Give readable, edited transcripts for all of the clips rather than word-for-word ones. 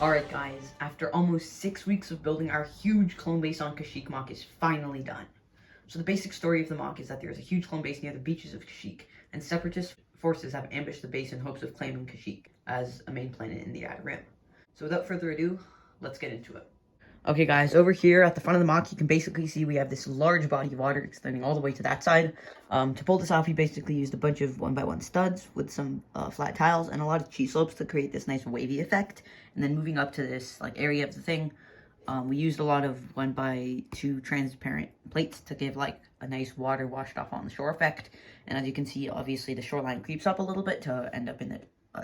Alright guys, after almost 6 weeks of building, our huge clone base on Kashyyyk mock is finally done. So the basic story of the mock is that there is a huge clone base near the beaches of Kashyyyk, and separatist forces have ambushed the base in hopes of claiming Kashyyyk as a main planet in the Outer Rim. So without further ado, let's get into it. Okay guys, over here at the front of the mock, you can basically see we have this large body of water extending all the way to that side. To pull this off, you basically used a bunch of 1x1 studs with some flat tiles and a lot of cheese slopes to create this nice wavy effect. And then moving up to this area of the thing, we used a lot of 1x2 transparent plates to give a nice water washed off on the shore effect. And as you can see, obviously the shoreline creeps up a little bit to end up in the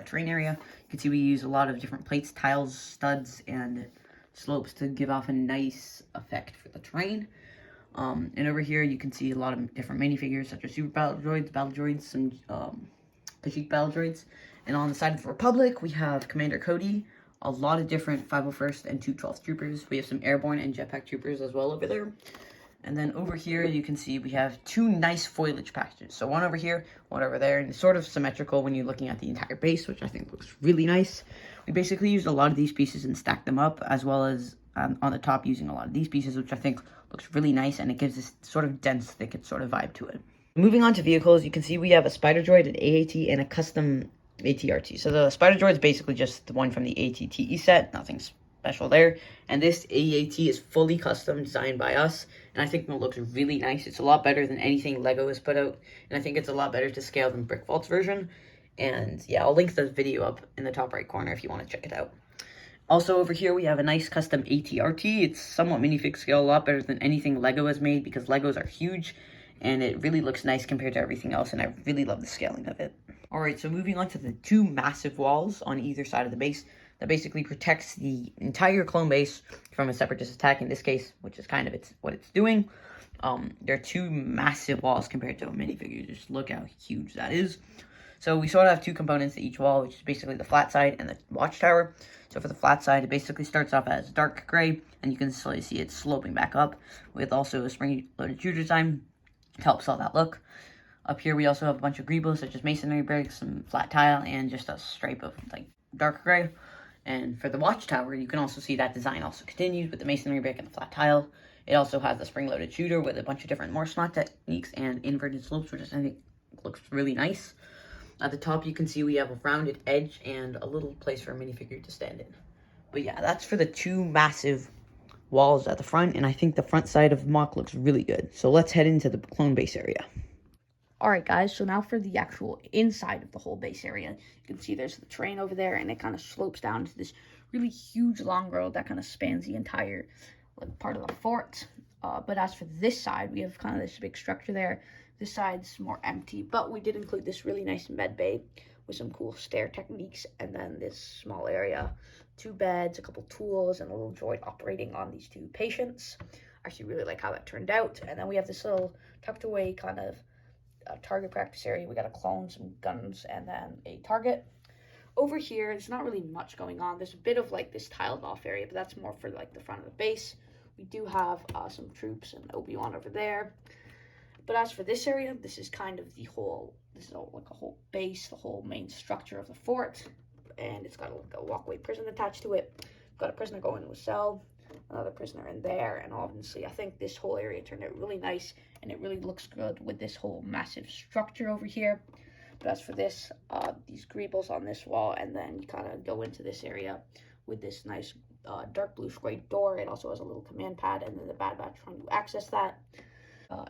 terrain area. You can see we use a lot of different plates, tiles, studs, and slopes to give off a nice effect for the terrain. And over here you can see a lot of different minifigures such as super battle droids, some Kashyyyk battle droids. And on the side of the Republic we have Commander Cody, a lot of different 501st and 212th troopers. We have some airborne and jetpack troopers as well over there. And then over here you can see we have two nice foliage packages. So one over here, one over there, and it's sort of symmetrical when you're looking at the entire base, which I think looks really nice. We basically used a lot of these pieces and stacked them up, as well as on the top using a lot of these pieces, which I think looks really nice, and it gives this sort of dense, thick sort of vibe to it. Moving on to vehicles, you can see we have a spider droid, an AAT, and a custom ATRT. So the spider droid is basically just the one from the ATTE set, nothing special there. And this AAT is fully custom designed by us, and I think it looks really nice. It's a lot better than anything Lego has put out, and I think it's a lot better to scale than Brick Vault's version. And yeah, I'll link the video up in the top right corner if you want to check it out. Also over here we have a nice custom ATRT. It's somewhat minifig scale, a lot better than anything Lego has made because Legos are huge, and it really looks nice compared to everything else, and I really love the scaling of it. Alright, so moving on to the two massive walls on either side of the base that basically protects the entire clone base from a separatist attack in this case, which is kind of what it's doing. There are two massive walls compared to a minifigure. Just look how huge that is. So we sort of have two components to each wall, which is basically the flat side and the watchtower. So for the flat side, it basically starts off as dark gray, and you can slowly see it sloping back up with also a spring-loaded shooter design to help sell that look. Up here, we also have a bunch of greebles, such as masonry bricks, some flat tile, and just a stripe of dark gray. And for the watchtower, you can also see that design also continues with the masonry brick and the flat tile. It also has the spring-loaded shooter with a bunch of different Morse knot techniques and inverted slopes, which I think looks really nice. At the top, you can see we have a rounded edge and a little place for a minifigure to stand in. But yeah, that's for the two massive walls at the front, and I think the front side of the mock looks really good. So let's head into the clone base area. Alright guys, so now for the actual inside of the whole base area. You can see there's the terrain over there, and it kind of slopes down to this really huge long road that kind of spans the entire part of the fort. But as for this side, we have kind of this big structure there. This side's more empty, but we did include this really nice medbay with some cool stair techniques, and then this small area, 2 beds, a couple tools, and a little droid operating on these 2 patients. I actually really like how that turned out. And then we have this little tucked away kind of target practice area. We got a clone, some guns, and then a target. Over here, there's not really much going on. There's a bit of this tiled off area, but that's more for the front of the base. We do have some troops and Obi-Wan over there. But as for this area, this is kind of the whole, this is like a whole base, the whole main structure of the fort. And it's got a walkway prison attached to it. Got a prisoner going to a cell, another prisoner in there, and obviously I think this whole area turned out really nice, and it really looks good with this whole massive structure over here. But as for this, these greebles on this wall, and then you kind of go into this area with this nice dark blue scraped door. It also has a little command pad, and then the Bad Batch trying to access that.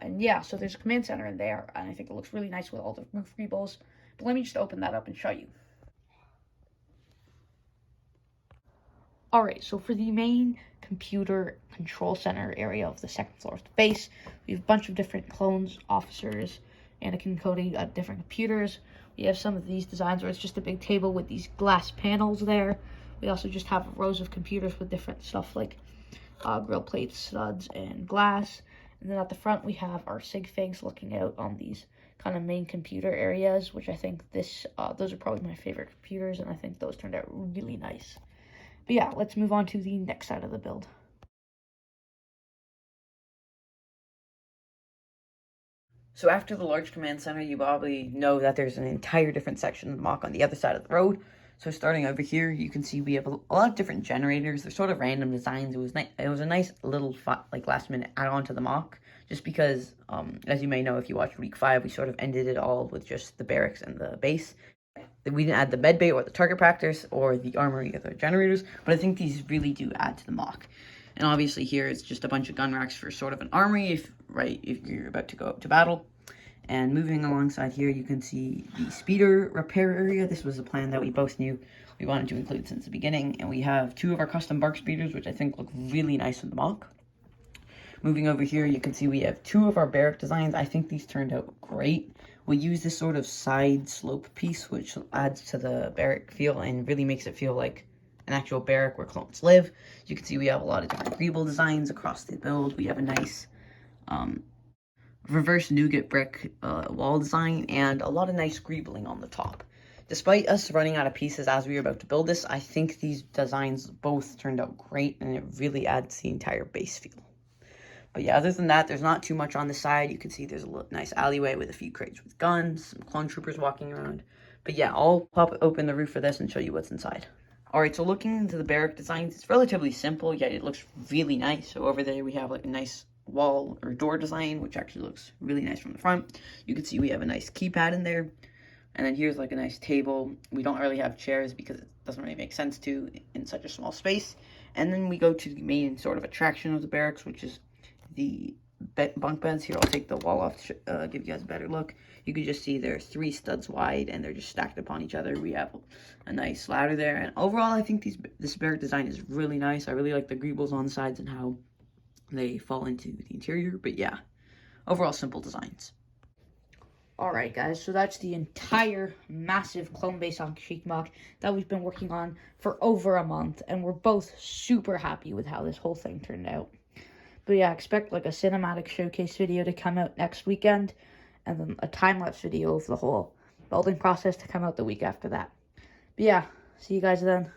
And yeah, so there's a command center in there, and I think it looks really nice with all the roof greebles. But let me just open that up and show you. Alright, so for the main computer control center area of the second floor of the base, we have a bunch of different clones, officers, Anakin coding different computers. We have some of these designs where it's just a big table with these glass panels there. We also just have rows of computers with different stuff like grill plates, studs, and glass. And then at the front, we have our sig figs looking out on these kind of main computer areas, which I think those are probably my favorite computers, and I think those turned out really nice. But yeah, let's move on to the next side of the build. So after the large command center, you probably know that there's an entire different section of the mock on the other side of the road. So starting over here, you can see we have a lot of different generators. They're sort of random designs. It was a nice little like last minute add on to the mock, just because as you may know if you watched week 5, we sort of ended it all with just the barracks and the base. We didn't add the medbay or the target practice or the armory or the generators, but I think these really do add to the mock. And obviously here it's just a bunch of gun racks for sort of an armory if you're about to go up to battle. And moving alongside here, you can see the speeder repair area. This was a plan that we both knew we wanted to include since the beginning. And we have 2 of our custom Barc Speeders, which I think look really nice with the mock. Moving over here, you can see we have 2 of our barrack designs. I think these turned out great. We use this sort of side slope piece, which adds to the barrack feel and really makes it feel like an actual barrack where clones live. You can see we have a lot of different greeble designs across the build. We have a nice reverse nougat brick wall design and a lot of nice greebling on the top. Despite us running out of pieces as we were about to build this, I think these designs both turned out great and it really adds the entire base feel. But yeah, other than that, there's not too much on the side. You can see there's a nice alleyway with a few crates with guns, some clone troopers walking around. But yeah, I'll pop open the roof for this and show you what's inside. Alright, so looking into the barrack designs, it's relatively simple, yet it looks really nice. So over there we have like a nice wall or door design, which actually looks really nice from the front. You can see we have a nice keypad in there. And then here's like a nice table. We don't really have chairs because it doesn't really make sense to in such a small space. And then we go to the main sort of attraction of the barracks, which is the bunk beds. Here, I'll take the wall off to give you guys a better look. You can just see they're 3 studs wide and they're just stacked upon each other. We have a nice ladder there. And overall, I think this barrack design is really nice. I really like the greebles on the sides and how they fall into the interior. But yeah, overall simple designs. Alright guys, so that's the entire massive clone base on Kashyyyk mock that we've been working on for over a month. And we're both super happy with how this whole thing turned out. But yeah, expect like a cinematic showcase video to come out next weekend. And then a time-lapse video of the whole building process to come out the week after that. But yeah, see you guys then.